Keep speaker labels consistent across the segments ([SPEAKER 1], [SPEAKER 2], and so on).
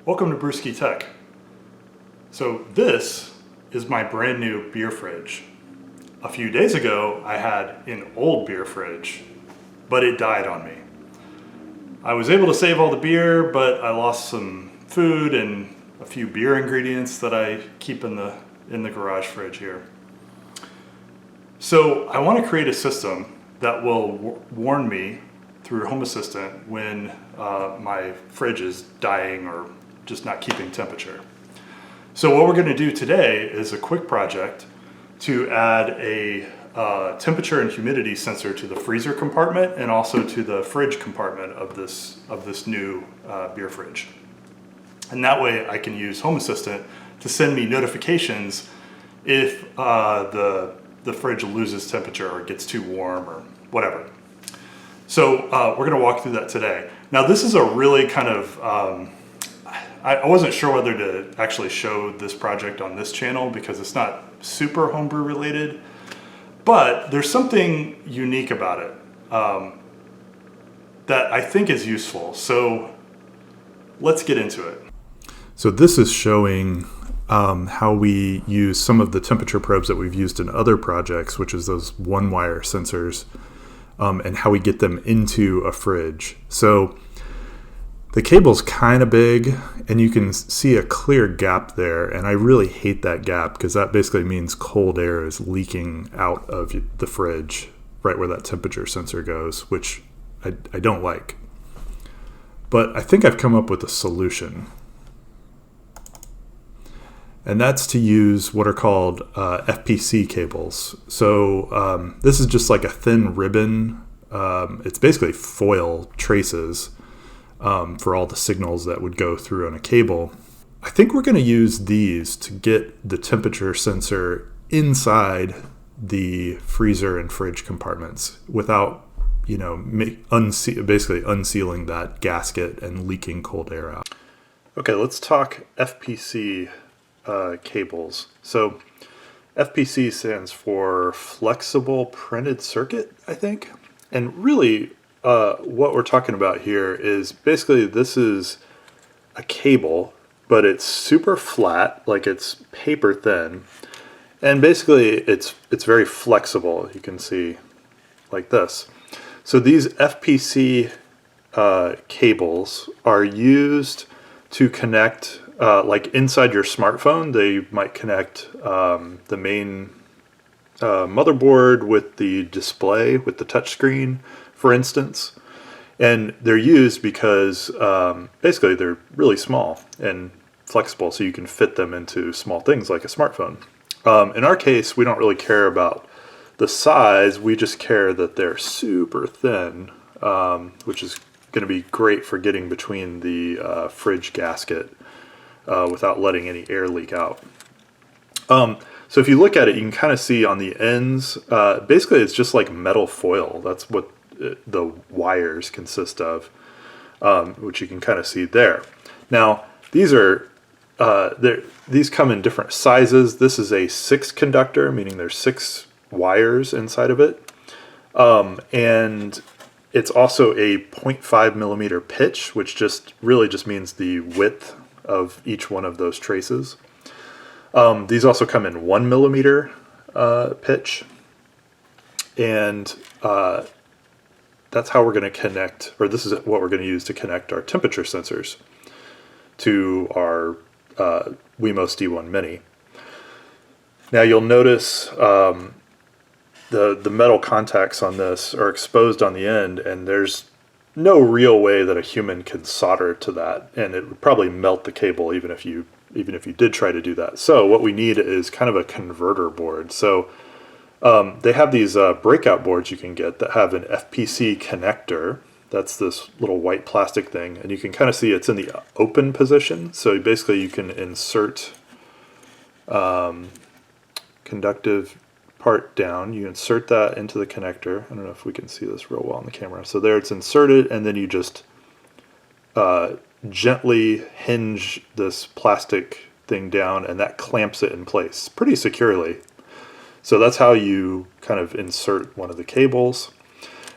[SPEAKER 1] Welcome to BrewskiTech. So this is my brand new beer fridge. A few days ago I had an old beer fridge, but it died on me. I was able to save all the beer, but I lost some food and a few beer ingredients that I keep in the garage fridge here. So I want to create a system that will warn me through Home Assistant when my fridge is dying or just not keeping temperature. So what we're going to do today is a quick project to add a temperature and humidity sensor to the freezer compartment and also to the fridge compartment of this new beer fridge. And that way I can use Home Assistant to send me notifications if the fridge loses temperature or gets too warm or whatever. So we're going to walk through that today. Now this is a really kind of, I wasn't sure whether to actually show this project on this channel because it's not super homebrew related, but there's something unique about it that I think is useful. So let's get into it. So this is showing how we use some of the temperature probes that we've used in other projects, which is those one-wire sensors, and how we get them into a fridge. So the cable's kind of big, and you can see a clear gap there, and I really hate that gap because that basically means cold air is leaking out of the fridge right where that temperature sensor goes, which I don't like. But I think I've come up with a solution. And that's to use what are called FPC cables. So this is just like a thin ribbon. It's basically foil traces for all the signals that would go through on a cable. I think we're going to use these to get the temperature sensor inside the freezer and fridge compartments without, basically unsealing that gasket and leaking cold air out. Okay, let's talk FPC cables. So FPC stands for flexible printed circuit, I think. And really what we're talking about here is basically this is a cable, but it's super flat, like it's paper thin. And basically it's very flexible. You can see like this. So these FPC cables are used to connect like inside your smartphone. They might connect the main motherboard with the display, with the touchscreen, for instance. And they're used because basically they're really small and flexible, so you can fit them into small things like a smartphone. In our case, we don't really care about the size. We just care that they're super thin, which is going to be great for getting between the fridge gasket without letting any air leak out. So if you look at it, you can kind of see on the ends, basically it's just like metal foil. That's what the wires consist of, which you can kind of see there. Now, these are these come in different sizes. This is a 6 conductor, meaning there's 6 wires inside of it. And it's also a 0.5 millimeter pitch, which really just means the width of each one of those traces. These also come in 1 millimeter pitch, and that's how we're going to connect, or this is what we're going to use to connect our temperature sensors to our Wemos D1 Mini. Now you'll notice the metal contacts on this are exposed on the end, and there's no real way that a human could solder to that, and it would probably melt the cable even if you did try to do that. So what we need is kind of a converter board. So they have these breakout boards you can get that have an FPC connector. That's this little white plastic thing, and you can kind of see it's in the open position. So basically you can insert conductive part down. You insert that into the connector. I don't know if we can see this real well on the camera. So there it's inserted, and then you just gently hinge this plastic thing down, and that clamps it in place pretty securely. So that's how you kind of insert one of the cables.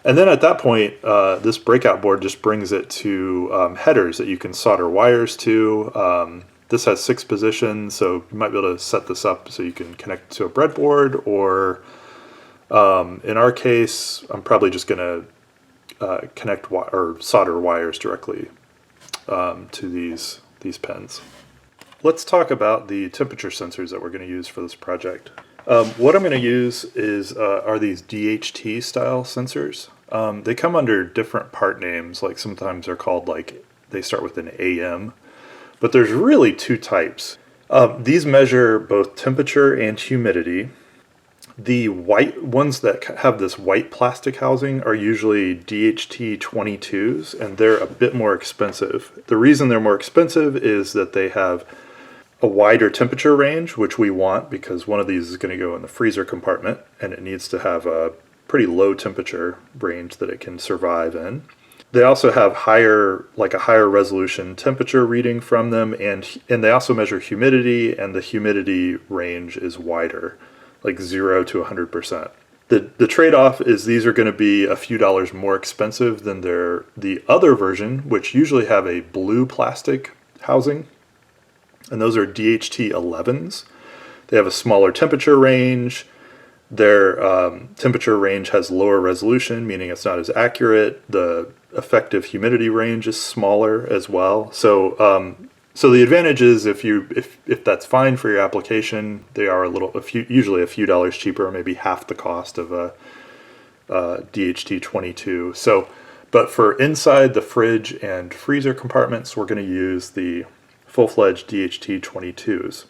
[SPEAKER 1] And then at that point, this breakout board just brings it to headers that you can solder wires to. This has 6 positions, so you might be able to set this up so you can connect to a breadboard, or in our case, I'm probably just going to connect or solder wires directly to these pins. Let's talk about the temperature sensors that we're going to use for this project. What I'm going to use are these DHT style sensors. They come under different part names, like sometimes they're called, like, they start with an AM, but there's really 2 types. These measure both temperature and humidity. The white ones that have this white plastic housing are usually DHT 22s, and they're a bit more expensive. The reason they're more expensive is that they have a wider temperature range, which we want because one of these is going to go in the freezer compartment, and it needs to have a pretty low temperature range that it can survive in. They also have a higher resolution temperature reading from them, and they also measure humidity, and the humidity range is wider, like 0 to 100%. The trade-off is these are going to be a few dollars more expensive than the other version, which usually have a blue plastic housing, and those are DHT 11s. They have a smaller temperature range. Their temperature range has lower resolution, meaning it's not as accurate. The effective humidity range is smaller as well. So the advantage is if that's fine for your application, they are usually a few dollars cheaper, maybe half the cost of a DHT 22. So, but for inside the fridge and freezer compartments, we're going to use the full-fledged DHT 22s.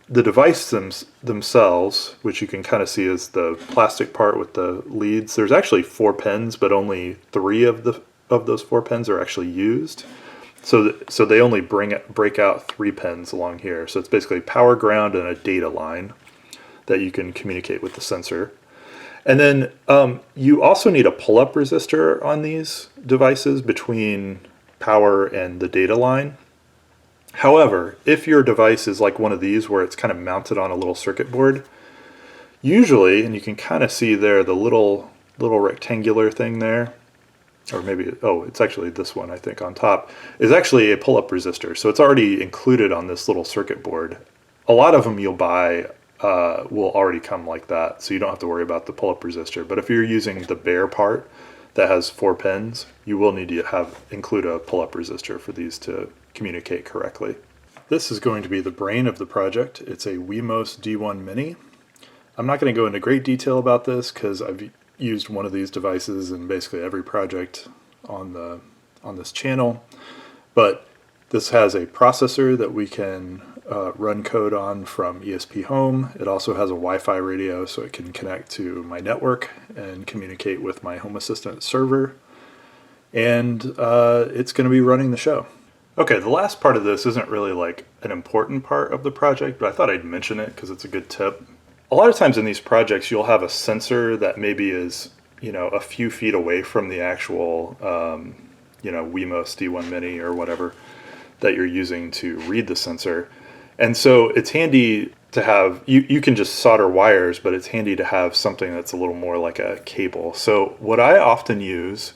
[SPEAKER 1] The device themselves, which you can kind of see as the plastic part with the leads, there's actually 4 pins, but only 3 of those 4 pins are actually used. So they only break out 3 pins along here. So it's basically power, ground, and a data line that you can communicate with the sensor. And then you also need a pull-up resistor on these devices between power and the data line. However, if your device is like one of these where it's kind of mounted on a little circuit board, usually, and you can kind of see there the little rectangular thing there, or maybe, it's actually this one I think on top, is actually a pull-up resistor. So it's already included on this little circuit board. A lot of them you'll buy will already come like that, so you don't have to worry about the pull-up resistor. But if you're using the bare part that has 4 pins, you will need to include a pull-up resistor for these to communicate correctly. This is going to be the brain of the project. It's a Wemos D1 Mini. I'm not going to go into great detail about this because I've used one of these devices in basically every project on this channel, but this has a processor that we can run code on from ESPHome. It also has a Wi-Fi radio, so it can connect to my network and communicate with my Home Assistant server, and it's going to be running the show. Okay, the last part of this isn't really like an important part of the project, but I thought I'd mention it because it's a good tip. A lot of times in these projects, you'll have a sensor that maybe is, a few feet away from the actual, Wemos D1 Mini or whatever that you're using to read the sensor. And so it's handy to have, you can just solder wires, but it's handy to have something that's a little more like a cable. So what I often use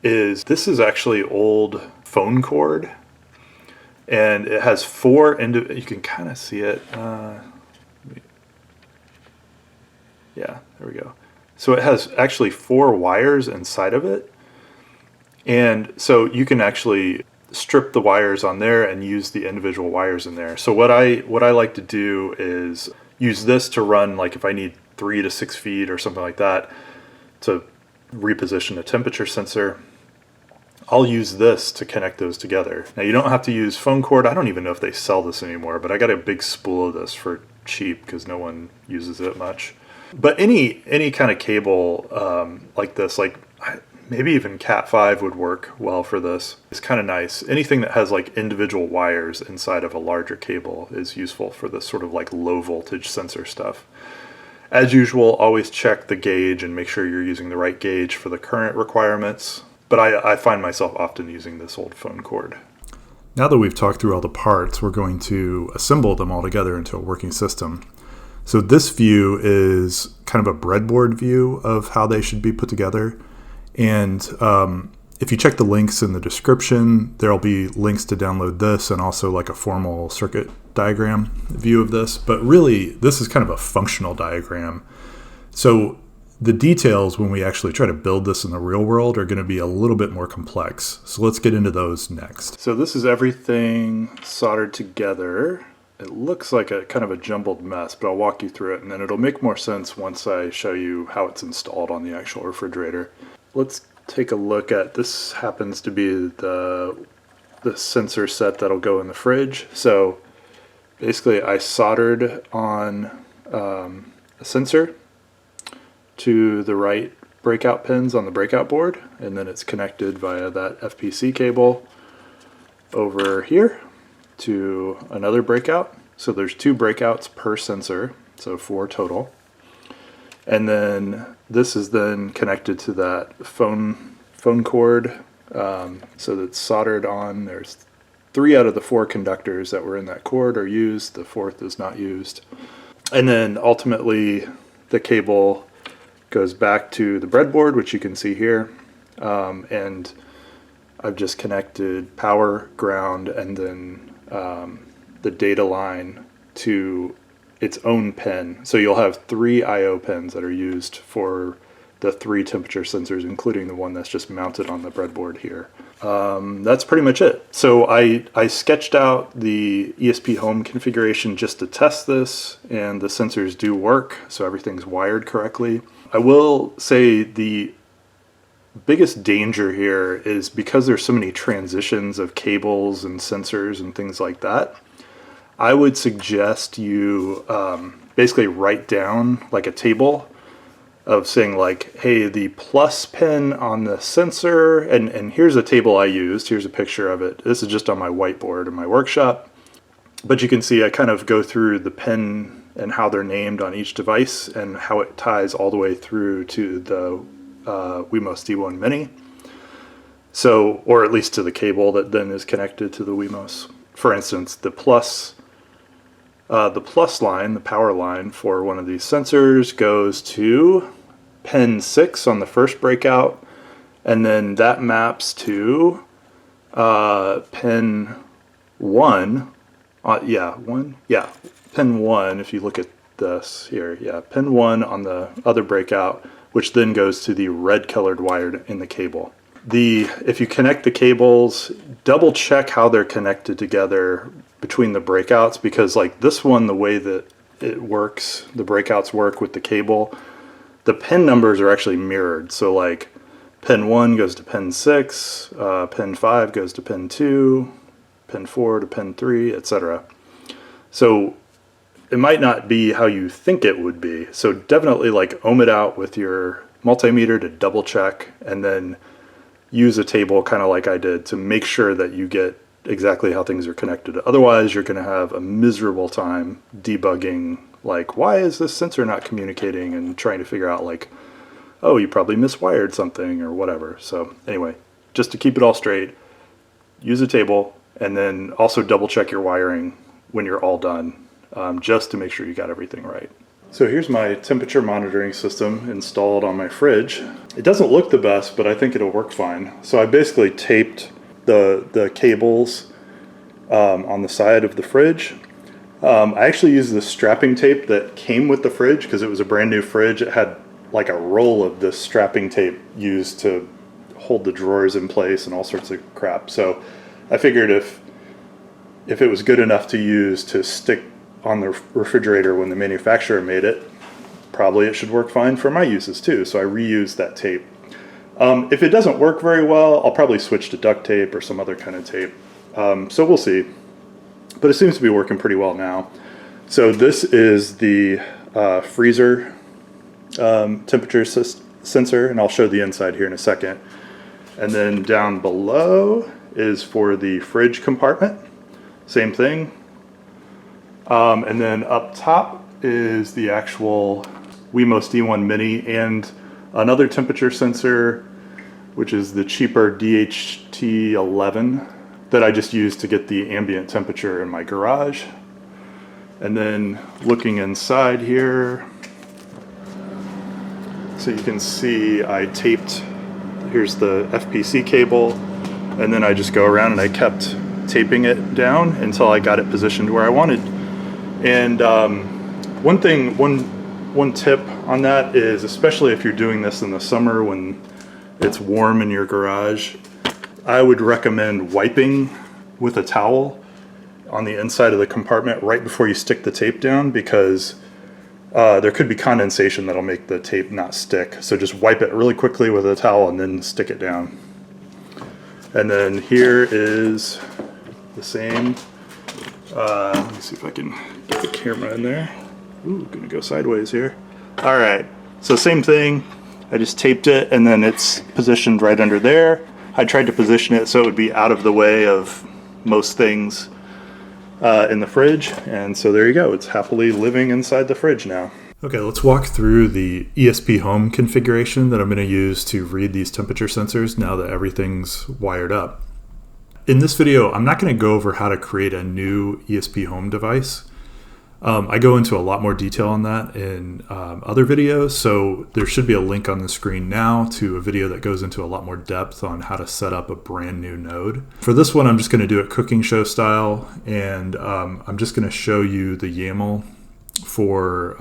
[SPEAKER 1] is, this is actually old phone cord, and it has 4 you can kind of see it. Yeah, there we go. So it has actually 4 wires inside of it. And so you can actually strip the wires on there and use the individual wires in there. So what I like to do is use this to run, like if I need 3 to 6 feet or something like that to reposition a temperature sensor, I'll use this to connect those together. Now you don't have to use phone cord. I don't even know if they sell this anymore, but I got a big spool of this for cheap because no one uses it much. But any kind of cable like this, like maybe even Cat5 would work well for this. It's kind of nice. Anything that has like individual wires inside of a larger cable is useful for this sort of like low voltage sensor stuff. As usual, always check the gauge and make sure you're using the right gauge for the current requirements. But I find myself often using this old phone cord. Now that we've talked through all the parts, we're going to assemble them all together into a working system. So this view is kind of a breadboard view of how they should be put together. And if you check the links in the description, there'll be links to download this and also like a formal circuit diagram view of this. But really, this is kind of a functional diagram. So the details when we actually try to build this in the real world are going to be a little bit more complex. So let's get into those next. So this is everything soldered together. It looks like a kind of a jumbled mess, but I'll walk you through it and then it'll make more sense once I show you how it's installed on the actual refrigerator. Let's take a look at, this happens to be the sensor set that'll go in the fridge. So basically I soldered on a sensor to the right breakout pins on the breakout board, and then it's connected via that FPC cable over here to another breakout. So there's 2 breakouts per sensor, so 4 total. And then this is then connected to that phone cord, so that's soldered on. There's 3 out of the 4 conductors that were in that cord are used, the 4th is not used. And then ultimately the cable goes back to the breadboard, which you can see here, and I've just connected power, ground, and then the data line to its own pin. So you'll have 3 I/O pins that are used for the 3 temperature sensors, including the one that's just mounted on the breadboard here. That's pretty much it. So I sketched out the ESPHome configuration just to test this, and the sensors do work, so everything's wired correctly. I will say the biggest danger here is because there's so many transitions of cables and sensors and things like that, I would suggest you basically write down like a table of saying like, hey, the plus pin on the sensor, and here's a table I used, here's a picture of it. This is just on my whiteboard in my workshop. But you can see I kind of go through the pin and how they're named on each device and how it ties all the way through to the Wemos D1 Mini. So, or at least to the cable that then is connected to the Wemos. For instance, the plus line, the power line for one of these sensors goes to pin 6 on the first breakout, and then that maps to pin 1. Pin 1, if you look at this here, pin 1 on the other breakout, which then goes to the red colored wire in the cable. If you connect the cables, double check how they're connected together between the breakouts, because like this one, the way that it works, the breakouts work with the cable, the pin numbers are actually mirrored. So like pin 1 goes to pin 6, pin 5 goes to pin 2, pin 4 to pin 3, etc. So it might not be how you think it would be. So definitely like ohm it out with your multimeter to double check, and then use a table kind of like I did to make sure that you get exactly how things are connected. Otherwise, you're going to have a miserable time debugging, like, why is this sensor not communicating, and trying to figure out like, oh, you probably miswired something or whatever. So anyway, just to keep it all straight, use a table, and then also double check your wiring when you're all done, just to make sure you got everything right. So here's my temperature monitoring system installed on my fridge. It doesn't look the best, but I think it'll work fine. So I basically taped the cables on the side of the fridge. I actually used the strapping tape that came with the fridge because it was a brand new fridge. It had like a roll of this strapping tape used to hold the drawers in place and all sorts of crap. So I figured if it was good enough to use to stick on the refrigerator when the manufacturer made it, probably it should work fine for my uses too. So I reused that tape. If it doesn't work very well, I'll probably switch to duct tape or some other kind of tape. So we'll see. But it seems to be working pretty well now. So this is the freezer temperature sensor, and I'll show the inside here in a second. And then down below is for the fridge compartment. Same thing. And then up top is the actual Wemos D1 Mini and another temperature sensor, which is the cheaper DHT11 that I just used to get the ambient temperature in my garage. And then looking inside here, so you can see I taped here's the FPC cable, and then I just go around and I kept taping it down until I got it positioned where I wanted. And one tip on that is, especially if you're doing this in the summer when it's warm in your garage, I would recommend wiping with a towel on the inside of the compartment right before you stick the tape down, because there could be condensation that'll make the tape not stick. So just wipe it really quickly with a towel and then stick it down. And then here is the same. Let me see if I can get the camera in there. Ooh, gonna go sideways here. All right, so same thing. I just taped it and then it's positioned right under there. I tried to position it so it would be out of the way of most things in the fridge, and so there you go. It's happily living inside the fridge now. Okay, let's walk through the ESPHome configuration that I'm going to use to read these temperature sensors now that everything's wired up. In this video, I'm not going to go over how to create a new ESPHome device. I go into a lot more detail on that in other videos, so there should be a link on the screen now to a video that goes into a lot more depth on how to set up a brand new node. For this one, I'm just going to do it cooking show style, and I'm just going to show you the YAML for,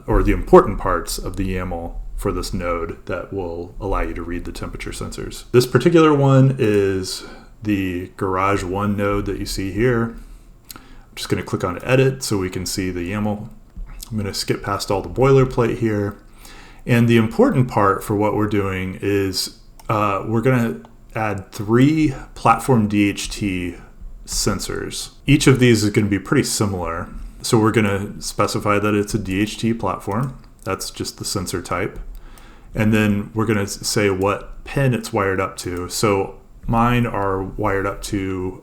[SPEAKER 1] or the important parts of the YAML for this node that will allow you to read the temperature sensors. This particular one is the Garage 1 node that you see here. Just going to click on edit so we can see the YAML. I'm going to skip past all the boilerplate here. And the important part for what we're doing is we're going to add 3 platform DHT sensors. Each of these is going to be pretty similar. So we're going to specify that it's a DHT platform. That's just the sensor type. And then we're going to say what pin it's wired up to. So mine are wired up to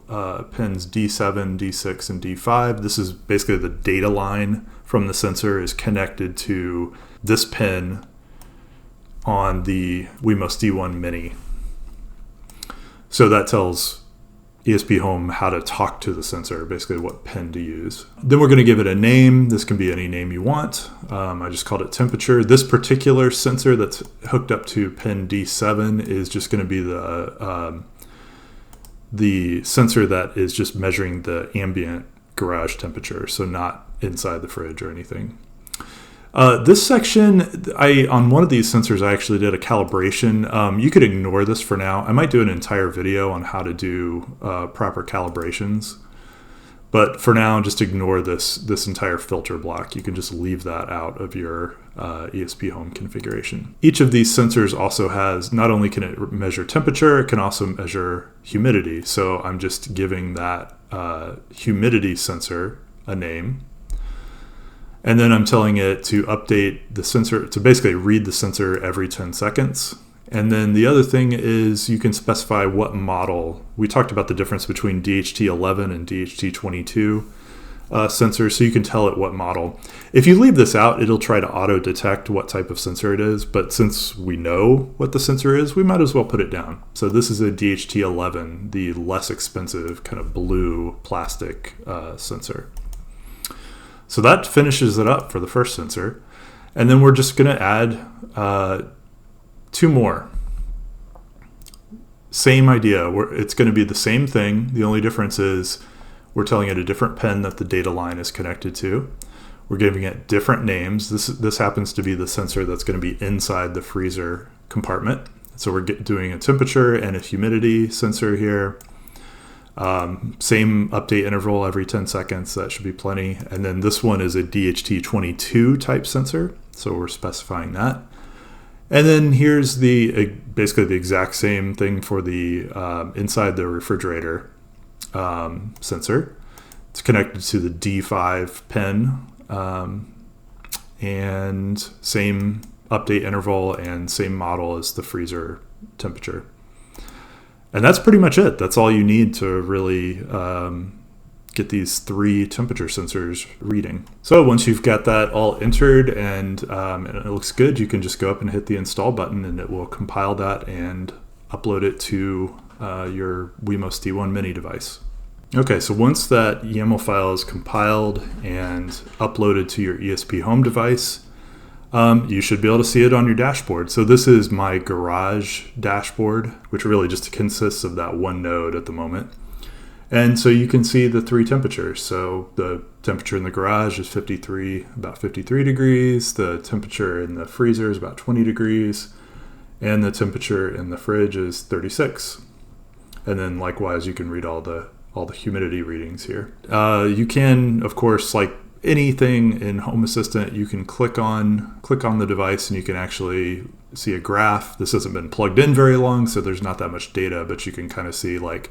[SPEAKER 1] pins D7, D6, and D5. This is basically the data line from the sensor is connected to this pin on the Wemos D1 Mini. So that tells ESPHome how to talk to the sensor, basically what pin to use. Then we're going to give it a name. This can be any name you want. I just called it temperature. This particular sensor that's hooked up to pin D7 is just going to be the sensor that is just measuring the ambient garage temperature, so not inside the fridge or anything. This section, on one of these sensors, I actually did a calibration. You could ignore this for now. I might do an entire video on how to do proper calibrations. But for now, just ignore this entire filter block. You can just leave that out of your ESPHome configuration. Each of these sensors also has, not only can it measure temperature, it can also measure humidity. So I'm just giving that humidity sensor a name. And then I'm telling it to update the sensor, to basically read the sensor every 10 seconds. And then the other thing is you can specify what model. We talked about the difference between DHT11 and DHT22 sensors, so you can tell it what model. If you leave this out, it'll try to auto-detect what type of sensor it is, but since we know what the sensor is, we might as well put it down. So this is a DHT11, the less expensive kind of blue plastic sensor. So that finishes it up for the first sensor. And then we're just going to add 2 more. Same idea. It's going to be the same thing. The only difference is we're telling it a different pin that the data line is connected to. We're giving it different names. This happens to be the sensor that's going to be inside the freezer compartment. So we're doing a temperature and a humidity sensor here. Same update interval every 10 seconds. That should be plenty. And then this one is a DHT22 type sensor. So we're specifying that. And then here's basically the exact same thing for the inside the refrigerator sensor. It's connected to the D5 pin, and same update interval and same model as the freezer temperature. And that's pretty much it. That's all you need to really get these 3 temperature sensors reading. So once you've got that all entered and it looks good, you can just go up and hit the install button and it will compile that and upload it to your Wemos D1 Mini device. Okay, so once that YAML file is compiled and uploaded to your ESPHome device, You should be able to see it on your dashboard. So this is my garage dashboard, which really just consists of that one node at the moment. And so you can see the 3 temperatures. So the temperature in the garage is about 53 degrees. The temperature in the freezer is about 20 degrees. And the temperature in the fridge is 36. And then likewise, you can read all the humidity readings here. You can, of course, like anything in Home Assistant, you can click on the device and you can actually see a graph. This hasn't been plugged in very long, so there's not that much data, but you can kind of see like,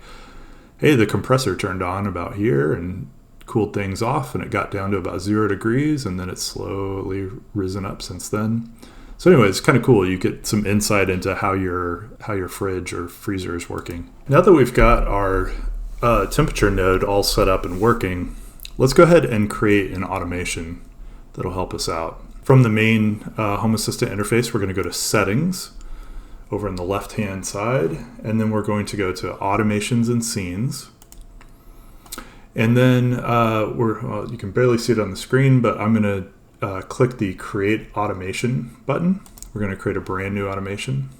[SPEAKER 1] hey, the compressor turned on about here and cooled things off, and it got down to about 0 degrees, and then it's slowly risen up since then. So anyway, it's kind of cool. You get some insight into how your fridge or freezer is working. Now that we've got our temperature node all set up and working, let's go ahead and create an automation that'll help us out. From the main Home Assistant interface, we're going to go to Settings over on the left-hand side, and then we're going to go to Automations and Scenes. And then you can barely see it on the screen, but I'm going to click the Create Automation button. We're going to create a brand new automation.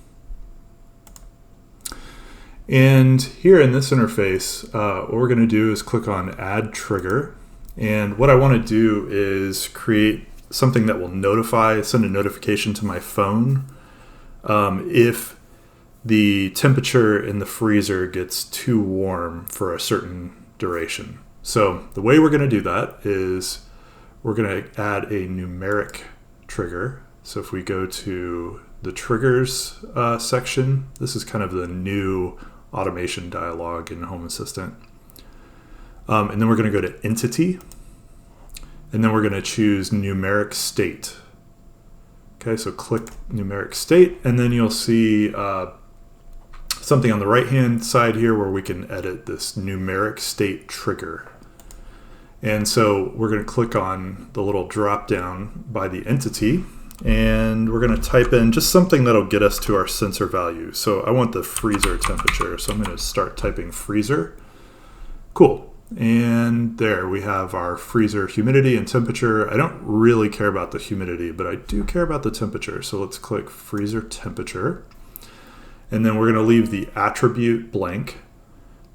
[SPEAKER 1] And here in this interface, what we're going to do is click on Add Trigger. And what I want to do is create something that will send a notification to my phone if the temperature in the freezer gets too warm for a certain duration. So the way we're going to do that is we're going to add a numeric trigger. So if we go to the triggers section, this is kind of the new automation dialog in Home Assistant. And then we're going to go to Entity, and then we're going to choose Numeric State. Okay, so click Numeric State, and then you'll see something on the right-hand side here where we can edit this Numeric State trigger. And so we're going to click on the little drop-down by the entity, and we're going to type in just something that'll get us to our sensor value. So I want the freezer temperature, so I'm going to start typing freezer. Cool. And there we have our freezer humidity and temperature. I don't really care about the humidity, but I do care about the temperature. So let's click freezer temperature. And then we're going to leave the attribute blank,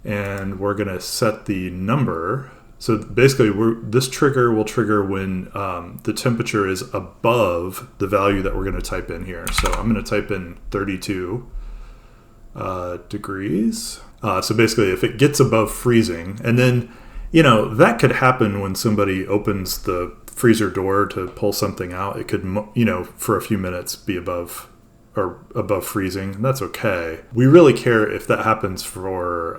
[SPEAKER 1] and we're going to set the number. So basically, this trigger will trigger when the temperature is above the value that we're going to type in here. So I'm going to type in 32 degrees. So basically, if it gets above freezing, and then, that could happen when somebody opens the freezer door to pull something out. It could, for a few minutes be above freezing, and that's okay. We really care if that happens for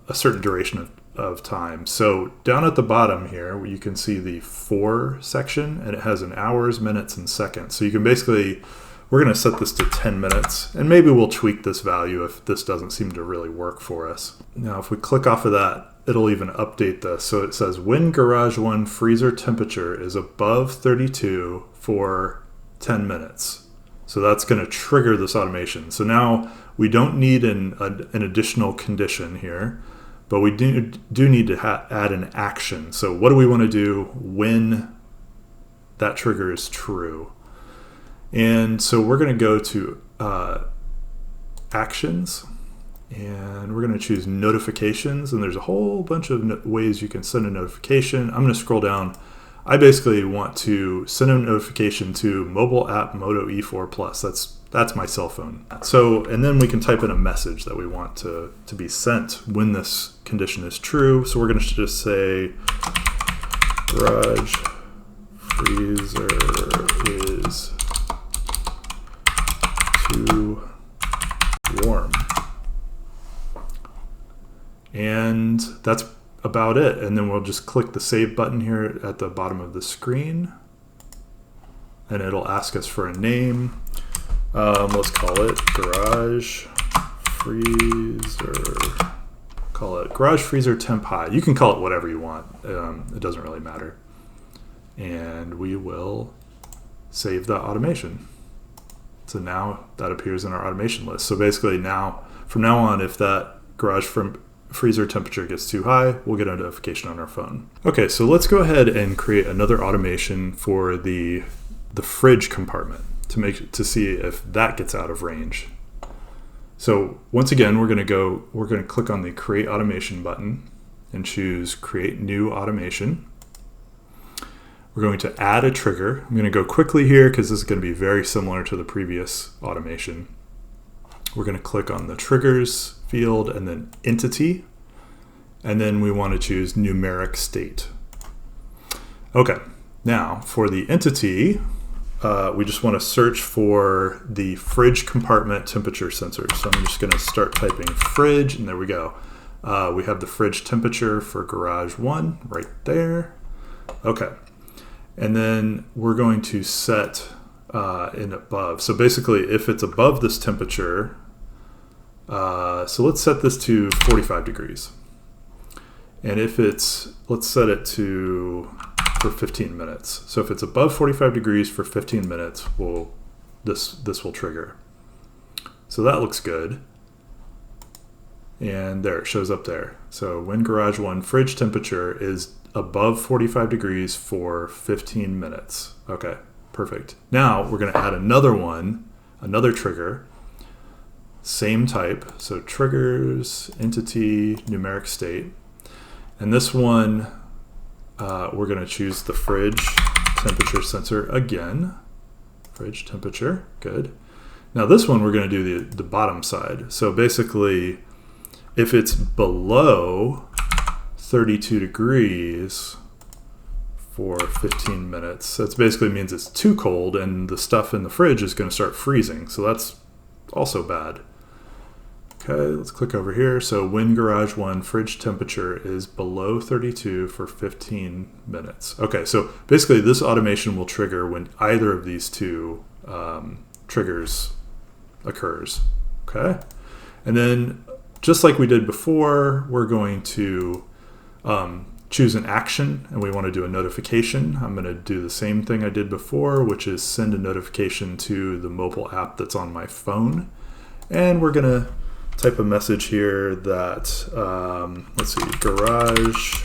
[SPEAKER 1] a certain duration of time. So down at the bottom here, you can see the for section, and it has an hours, minutes, and seconds. So you can basically, we're going to set this to 10 minutes, and maybe we'll tweak this value if this doesn't seem to really work for us. Now, if we click off of that, it'll even update this. So it says when Garage 1 freezer temperature is above 32 for 10 minutes. So that's going to trigger this automation. So now we don't need an additional condition here, but we do need to add an action. So what do we want to do when that trigger is true? And so we're going to go to actions, and we're going to choose notifications, and there's a whole bunch of ways you can send a notification. I'm going to scroll down. I basically want to send a notification to mobile app Moto E4 Plus. That's my cell phone. So, and then we can type in a message that we want to be sent when this condition is true. So we're going to just say garage freezer is too warm. And that's about it. And then we'll just click the save button here at the bottom of the screen, and it'll ask us for a name. Let's call it garage freezer. Call it garage freezer temp high. You can call it whatever you want. It doesn't really matter. And we will save the automation. So now that appears in our automation list. So basically from now on, if that garage freezer temperature gets too high, we'll get a notification on our phone. Okay, so let's go ahead and create another automation for the the fridge compartment to see if that gets out of range. So once again, we're going to click on the Create Automation button and choose Create New Automation. We're going to add a trigger. I'm going to go quickly here because this is going to be very similar to the previous automation. We're going to click on the Triggers field and then Entity, and then we want to choose Numeric State. Okay, now for the entity, we just want to search for the fridge compartment temperature sensor. So I'm just going to start typing fridge, and there we go. We have the fridge temperature for garage 1 right there. Okay, and then we're going to set in above. So basically, if it's above this temperature, so let's set this to 45 degrees. And if it's, let's set it to for 15 minutes. So if it's above 45 degrees for 15 minutes, this will trigger. So that looks good. And there, it shows up there. So when garage 1 fridge temperature is above 45 degrees for 15 minutes. Okay, perfect. Now we're going to add another trigger, same type. So triggers, entity, numeric state. And this one, we're going to choose the fridge temperature sensor again. Fridge temperature, good. Now this one, we're going to do the bottom side. So basically, if it's below 32 degrees for 15 minutes, that basically means it's too cold and the stuff in the fridge is going to start freezing. So that's also bad. Okay, let's click over here. So when garage 1 fridge temperature is below 32 for 15 minutes. Okay, so basically this automation will trigger when either of these two triggers occurs. Okay, and then just like we did before, we're going to choose an action, and we want to do a notification. I'm going to do the same thing I did before, which is send a notification to the mobile app that's on my phone. And we're going to type a message here that, let's see, garage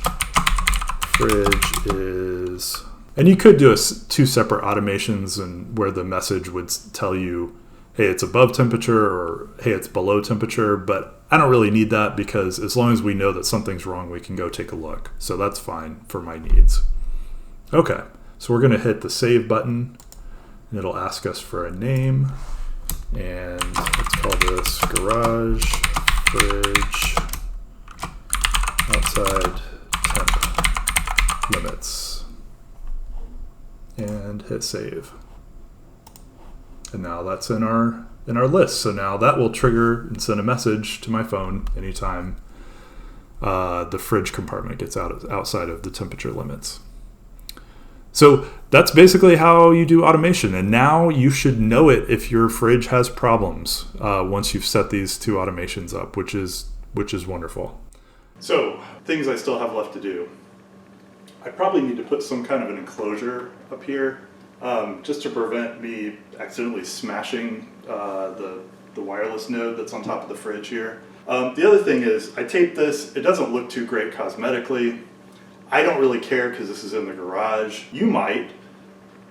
[SPEAKER 1] fridge is, and you could do two separate automations and where the message would tell you, hey, it's above temperature, or hey, it's below temperature, but I don't really need that because as long as we know that something's wrong, we can go take a look. So that's fine for my needs. Okay, so we're gonna hit the save button and it'll ask us for a name. And let's call this garage fridge outside temp limits, and hit save. And now that's in our list. So now that will trigger and send a message to my phone anytime the fridge compartment gets outside of the temperature limits. So that's basically how you do automation. And now you should know it if your fridge has problems once you've set these two automations up, which is wonderful. So things I still have left to do. I probably need to put some kind of an enclosure up here just to prevent me accidentally smashing the wireless node that's on top of the fridge here. The other thing is I taped this. It doesn't look too great cosmetically. I don't really care because this is in the garage. You might.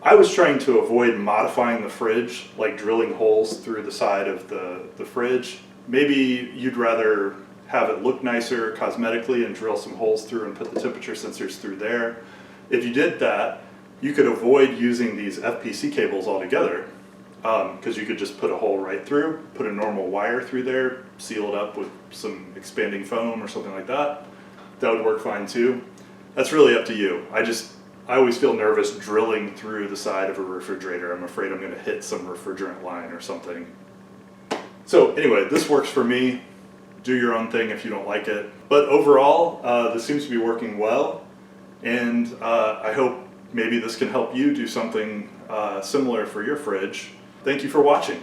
[SPEAKER 1] I was trying to avoid modifying the fridge, like drilling holes through the side of the fridge. Maybe you'd rather have it look nicer cosmetically and drill some holes through and put the temperature sensors through there. If you did that, you could avoid using these FPC cables altogether because you could just put a hole right through, put a normal wire through there, seal it up with some expanding foam or something like that. That would work fine too. That's really up to you. I always feel nervous drilling through the side of a refrigerator. I'm afraid I'm going to hit some refrigerant line or something. So anyway, this works for me. Do your own thing if you don't like it. But overall, this seems to be working well. And I hope maybe this can help you do something similar for your fridge. Thank you for watching.